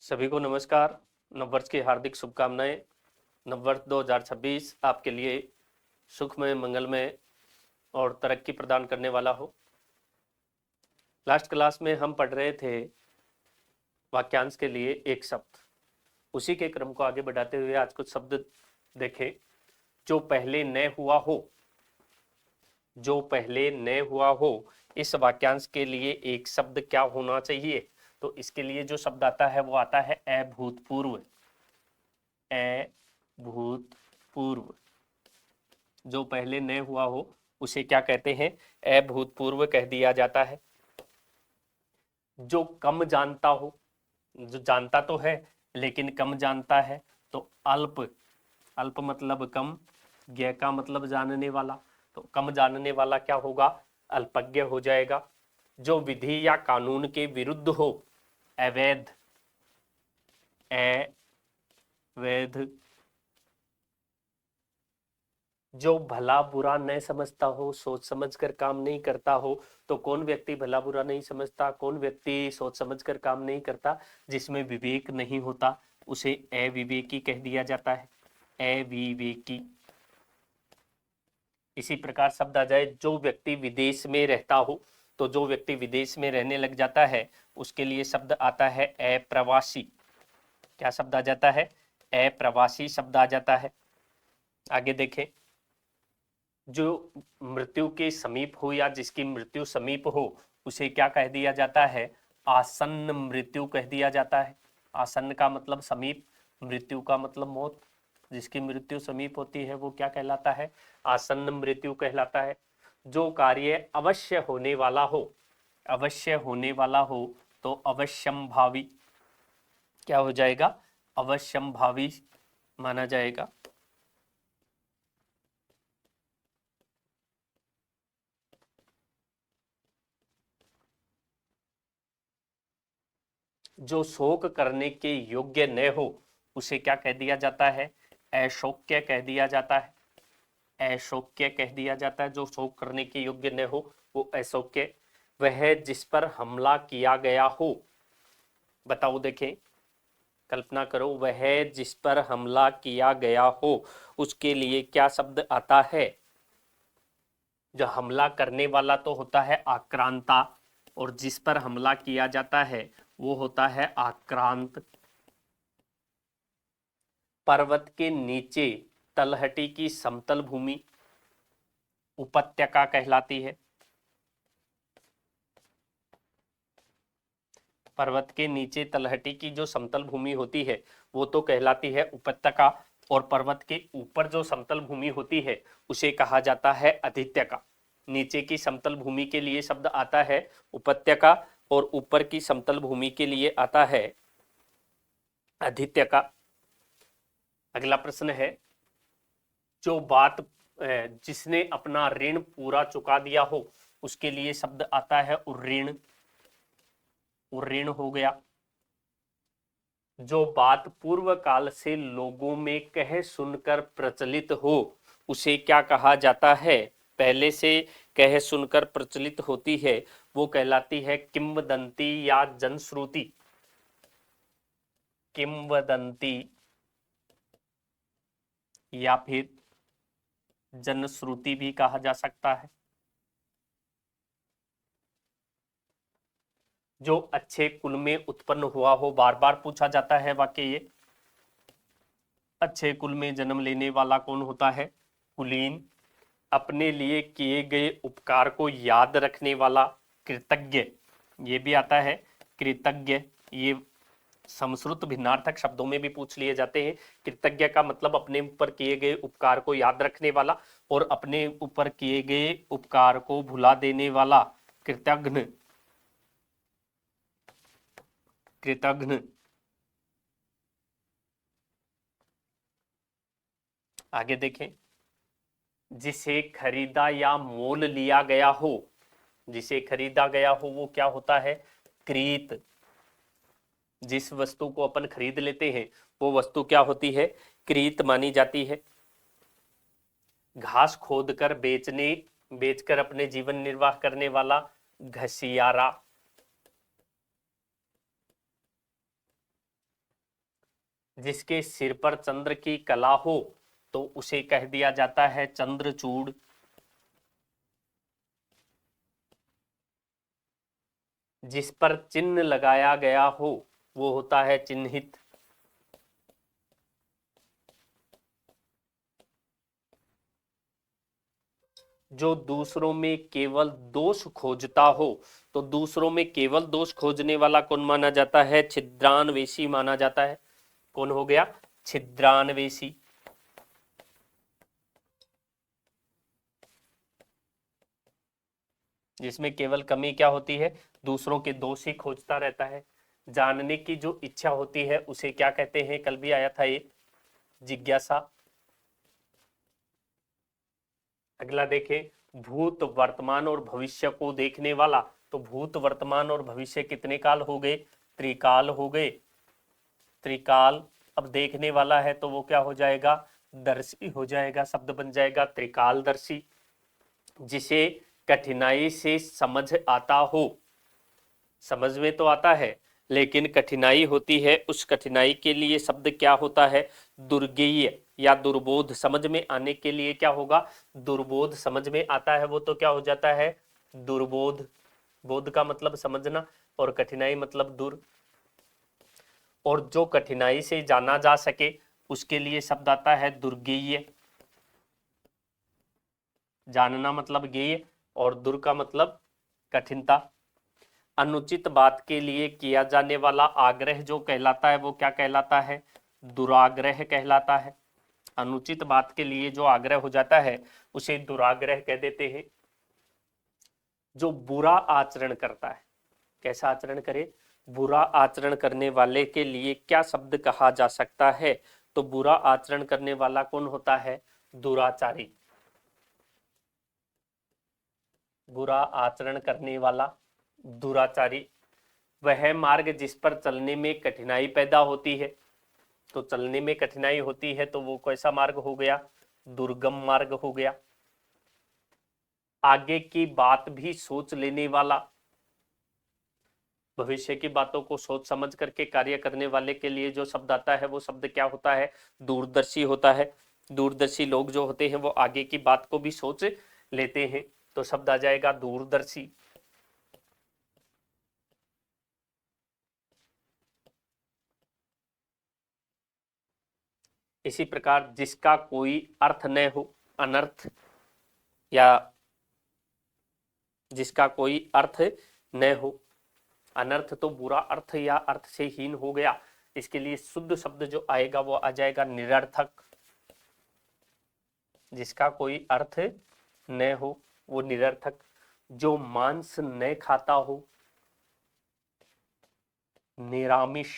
सभी को नमस्कार। नववर्ष की हार्दिक शुभकामनाएं। नववर्ष 2026 आपके लिए सुखमय, मंगलमय और तरक्की प्रदान करने वाला हो। लास्ट क्लास में हम पढ़ रहे थे वाक्यांश के लिए एक शब्द। उसी के क्रम को आगे बढ़ाते हुए आज कुछ शब्द देखें। जो पहले न हुआ हो, जो पहले न हुआ हो, इस वाक्यांश के लिए एक शब्द क्या होना चाहिए? तो इसके लिए जो शब्द आता है वो आता है अभूतपूर्व। अभूतपूर्व। जो पहले न हुआ हो उसे क्या कहते हैं? अभूतपूर्व कह दिया जाता है। जो कम जानता हो, जो जानता तो है लेकिन कम जानता है, तो अल्प। अल्प मतलब कम, ज्ञ का मतलब जानने वाला, तो कम जानने वाला क्या होगा? अल्पज्ञ हो जाएगा। जो विधि या कानून के विरुद्ध हो, अवैध। अवैध। जो भला बुरा नहीं समझता हो, सोच समझ कर काम नहीं करता हो, तो कौन व्यक्ति भला बुरा नहीं समझता, कौन व्यक्ति सोच समझ कर काम नहीं करता? जिसमें विवेक नहीं होता उसे अविवेकी कह दिया जाता है। अविवेकी। इसी प्रकार शब्द आ जाए जो व्यक्ति विदेश में रहता हो, तो जो व्यक्ति विदेश में रहने लग जाता है उसके लिए शब्द आता है अप्रवासी। क्या शब्द आ जाता है? अप्रवासी शब्द आ जाता है। आगे देखें। जो मृत्यु के समीप हो या जिसकी मृत्यु समीप हो उसे क्या कह दिया जाता है? आसन्न मृत्यु कह दिया जाता है। आसन्न का मतलब समीप, मृत्यु का मतलब मौत। जिसकी मृत्यु समीप होती है वो क्या कहलाता है? आसन्न मृत्यु कहलाता है। जो कार्य अवश्य होने वाला हो, अवश्य होने वाला हो, तो अवश्यंभावी क्या हो जाएगा? अवश्यंभावी माना जाएगा। जो शोक करने के योग्य न हो उसे क्या कह दिया जाता है? अशोक्य कह दिया जाता है। अशोक्य कह दिया जाता है। जो शोक करने के योग्य न हो वो अशोक्य। वह जिस पर हमला किया गया हो, बताओ देखें, कल्पना करो, वह जिस पर हमला किया गया हो उसके लिए क्या शब्द आता है? जो हमला करने वाला तो होता है आक्रांता, और जिस पर हमला किया जाता है वो होता है आक्रांत। पर्वत के नीचे तलहटी की समतल भूमि उपत्यका कहलाती है। पर्वत के नीचे तलहटी की जो समतल भूमि होती है वो तो कहलाती है उपत्यका, और पर्वत के ऊपर जो समतल भूमि होती है उसे कहा जाता है अधित्यका। नीचे की समतल भूमि के लिए शब्द आता है उपत्यका, और ऊपर की समतल भूमि के लिए आता है अधित्यका। अगला प्रश्न है, जो बात जिसने अपना ऋण पूरा चुका दिया हो उसके लिए शब्द आता है उऋण। उऋण हो गया। जो बात पूर्व काल से लोगों में कह सुनकर प्रचलित हो उसे क्या कहा जाता है? पहले से कह सुनकर प्रचलित होती है वो कहलाती है किंवदंती या जनश्रुति। किंवदंती या फिर जनश्रुति भी कहा जा सकता है। जो अच्छे कुल में उत्पन्न हुआ हो, बार बार पूछा जाता है वाक्य ये। अच्छे कुल में जन्म लेने वाला कौन होता है? कुलीन। अपने लिए किए गए उपकार को याद रखने वाला कृतज्ञ, ये भी आता है कृतज्ञ। ये समश्रुत भिन्नार्थक शब्दों में भी पूछ लिए जाते हैं। कृतज्ञ का मतलब अपने ऊपर किए गए उपकार को याद रखने वाला, और अपने ऊपर किए गए उपकार को भुला देने वाला कृतघ्न। कृतघ्न। आगे देखें। जिसे खरीदा या मोल लिया गया हो, जिसे खरीदा गया हो वो क्या होता है? क्रीत। जिस वस्तु को अपन खरीद लेते हैं वो वस्तु क्या होती है? क्रीत मानी जाती है। घास खोदकर बेचकर अपने जीवन निर्वाह करने वाला घसियारा। जिसके सिर पर चंद्र की कला हो तो उसे कह दिया जाता है चंद्रचूड़। जिस पर चिन्ह लगाया गया हो वो होता है चिन्हित। जो दूसरों में केवल दोष खोजता हो तो दूसरों में केवल दोष खोजने वाला कौन माना जाता है? छिद्रान्वेषी माना जाता है। कौन हो गया? छिद्रान्वेषी। जिसमें केवल कमी क्या होती है? दूसरों के दोष ही खोजता रहता है। जानने की जो इच्छा होती है उसे क्या कहते हैं? कल भी आया था ये, जिज्ञासा। अगला देखें, भूत वर्तमान और भविष्य को देखने वाला। तो भूत वर्तमान और भविष्य कितने काल हो गए? त्रिकाल हो गए। त्रिकाल। अब देखने वाला है तो वो क्या हो जाएगा? दर्शी हो जाएगा। शब्द बन जाएगा त्रिकालदर्शी। जिसे कठिनाई से समझ आता हो। समझ में तो आता है लेकिन कठिनाई होती है, उस कठिनाई के लिए शब्द क्या होता है? दुर्गेय या दुर्बोध। समझ में आने के लिए क्या होगा? दुर्बोध। समझ में आता है वो तो क्या हो जाता है? दुर्बोध। बोध का मतलब समझना और कठिनाई मतलब दूर। और जो कठिनाई से जाना जा सके उसके लिए शब्द आता है दुर्गेय। जानना मतलब गेय और दुर का मतलब कठिनता। अनुचित बात के लिए किया जाने वाला आग्रह जो कहलाता है वो क्या कहलाता है? दुराग्रह कहलाता है। अनुचित बात के लिए जो आग्रह हो जाता है उसे दुराग्रह कह देते हैं। जो बुरा आचरण करता है, कैसा आचरण करे? बुरा आचरण करने वाले के लिए क्या शब्द कहा जा सकता है? तो बुरा आचरण करने वाला कौन होता है? दुराचारी। बुरा आचरण करने वाला दुराचारी। वह मार्ग जिस पर चलने में कठिनाई पैदा होती है। तो चलने में कठिनाई होती है तो वो कैसा मार्ग हो गया? दुर्गम मार्ग हो गया। आगे की बात भी सोच लेने वाला। भविष्य की बातों को सोच समझ करके कार्य करने वाले के लिए जो शब्द आता है वो शब्द क्या होता है? दूरदर्शी होता है। दूरदर्शी लोग जो होते हैं वो आगे की बात को भी सोच लेते हैं तो शब्द आ जाएगा दूरदर्शी। इसी प्रकार जिसका कोई अर्थ न हो, अनर्थ, या जिसका कोई अर्थ न हो। अनर्थ तो बुरा अर्थ या अर्थ से हीन हो गया। इसके लिए शुद्ध शब्द जो आएगा वो आ जाएगा निरर्थक। जिसका कोई अर्थ न हो वो निरर्थक। जो मांस न खाता हो, निरामिष।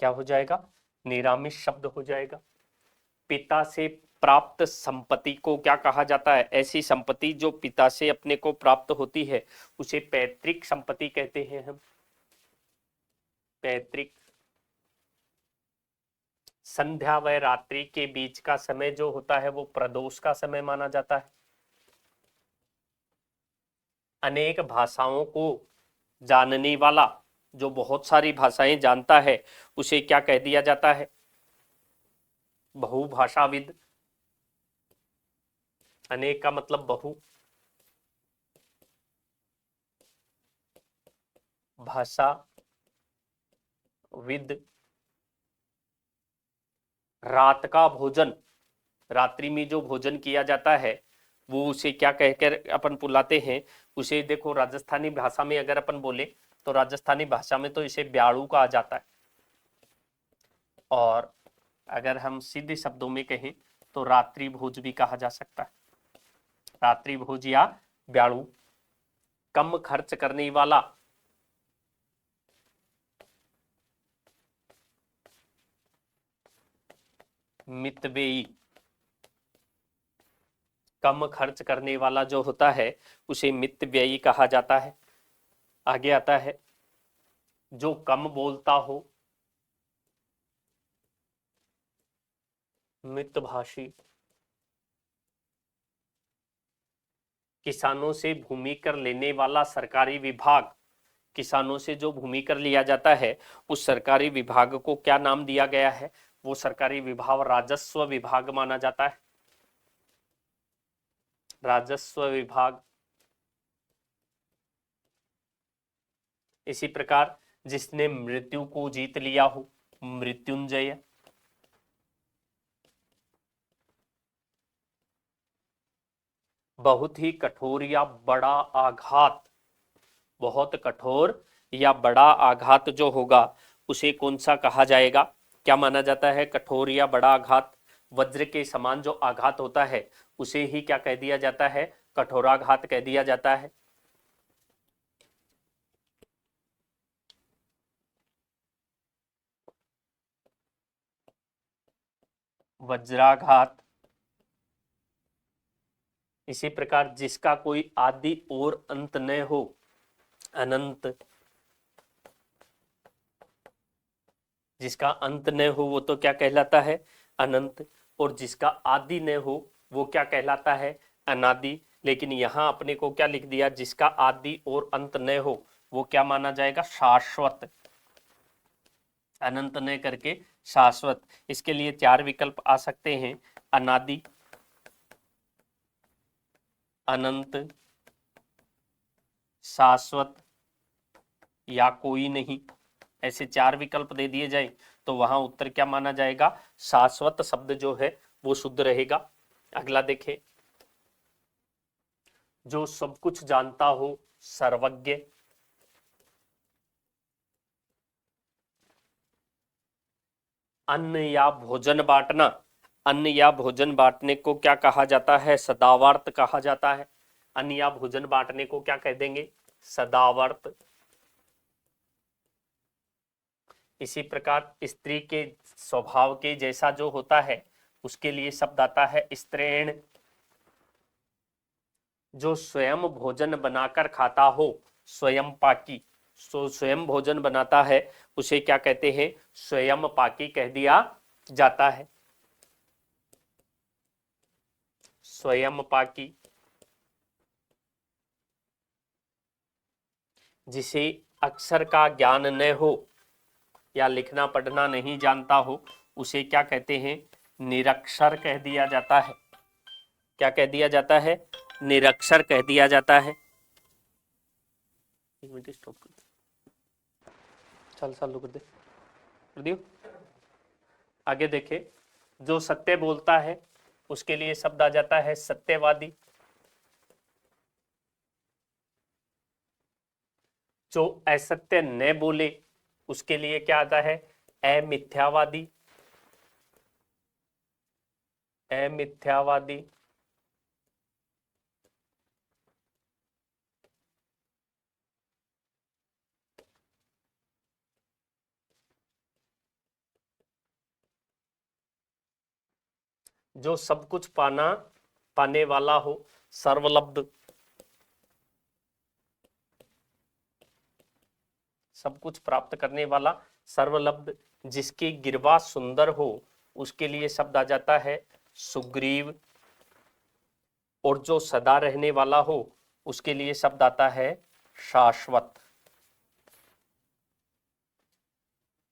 क्या हो जाएगा? निरामिष शब्द हो जाएगा। पिता से प्राप्त संपत्ति को क्या कहा जाता है? ऐसी संपत्ति जो पिता से अपने को प्राप्त होती है उसे पैतृक संपत्ति कहते हैं हम। पैतृक। संध्या व रात्रि के बीच का समय जो होता है वो प्रदोष का समय माना जाता है। अनेक भाषाओं को जानने वाला, जो बहुत सारी भाषाएं जानता है उसे क्या कह दिया जाता है? बहुभाषाविद। अनेक का मतलब बहु। भाषा विद। रात का भोजन, रात्रि में जो भोजन किया जाता है वो उसे क्या कहकर अपन बुलाते हैं? उसे देखो राजस्थानी भाषा में अगर अपन बोले तो राजस्थानी भाषा में तो इसे ब्याड़ू कहा जाता है। और अगर हम सीधे शब्दों में कहें तो रात्रि भोज भी कहा जा सकता है। रात्रि भोज या ब्याड़ू। कम खर्च करने वाला, मितव्ययी। कम खर्च करने वाला जो होता है उसे मितव्ययी कहा जाता है। आगे आता है जो कम बोलता हो, मितभाषी। किसानों से भूमि कर लेने वाला सरकारी विभाग किसानों से जो भूमि कर लिया जाता है उस सरकारी विभाग को क्या नाम दिया गया है? वो सरकारी विभाग राजस्व विभाग माना जाता है, राजस्व विभाग। इसी प्रकार जिसने मृत्यु को जीत लिया हो, मृत्युंजय। बहुत ही कठोर या बड़ा आघात, बहुत कठोर या बड़ा आघात जो होगा उसे कौन सा कहा जाएगा? क्या माना जाता है? कठोर या बड़ा आघात। वज्र के समान जो आघात होता है उसे ही क्या कह दिया जाता है? कठोराघात कह दिया जाता है। वज्राघात। इसी प्रकार जिसका कोई आदि और अंत न हो, अनंत। जिसका अंत न हो वो तो क्या कहलाता है? अनंत। और जिसका आदि न हो वो क्या कहलाता है? अनादि। लेकिन यहां अपने को क्या लिख दिया? जिसका आदि और अंत न हो वो क्या माना जाएगा? शाश्वत। अनंत न करके शाश्वत। इसके लिए चार विकल्प आ सकते हैं, अनादि, अनंत, शाश्वत या कोई नहीं। ऐसे चार विकल्प दे दिए जाए तो वहां उत्तर क्या माना जाएगा? शाश्वत शब्द जो है वो शुद्ध रहेगा। अगला देखें, जो सब कुछ जानता हो, सर्वज्ञ। अन्न या भोजन बांटना, अन्न या भोजन बांटने को क्या कहा जाता है? सदावर्त कहा जाता है। अन्न या भोजन बांटने को क्या कह देंगे? सदावर्त। इसी प्रकार स्त्री के स्वभाव के जैसा जो होता है उसके लिए शब्द आता है स्त्रीण। जो स्वयं भोजन बनाकर खाता हो, स्वयं पाकी। स्वयं भोजन बनाता है उसे क्या कहते हैं? स्वयं पाकी कह दिया जाता है, स्वयं पाकी। जिसे अक्षर का ज्ञान न हो या लिखना पढ़ना नहीं जानता हो उसे क्या कहते हैं? निरक्षर कह दिया जाता है। क्या कह दिया जाता है? निरक्षर कह दिया जाता है। एक मिनट स्टॉप कर दे, चल चालू कर दे, कर दियो। आगे देखे, जो सत्य बोलता है उसके लिए शब्द आ जाता है सत्यवादी। जो असत्य न बोले उसके लिए क्या आता है? अमिथ्यावादी, अमिथ्यावादी। जो सब कुछ पाने वाला हो, सर्वलब्ध। सब कुछ प्राप्त करने वाला, सर्वलब्ध। जिसकी गिरवा सुंदर हो उसके लिए शब्द आ जाता है सुग्रीव। और जो सदा रहने वाला हो उसके लिए शब्द आता है शाश्वत।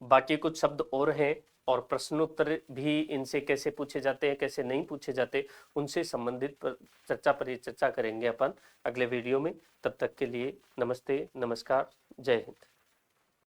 बाकी कुछ शब्द और हैं और प्रश्नोत्तर भी इनसे कैसे पूछे जाते हैं कैसे नहीं पूछे जाते उनसे संबंधित परिचर्चा करेंगे अपन अगले वीडियो में। तब तक के लिए नमस्ते, नमस्कार, जय हिंद।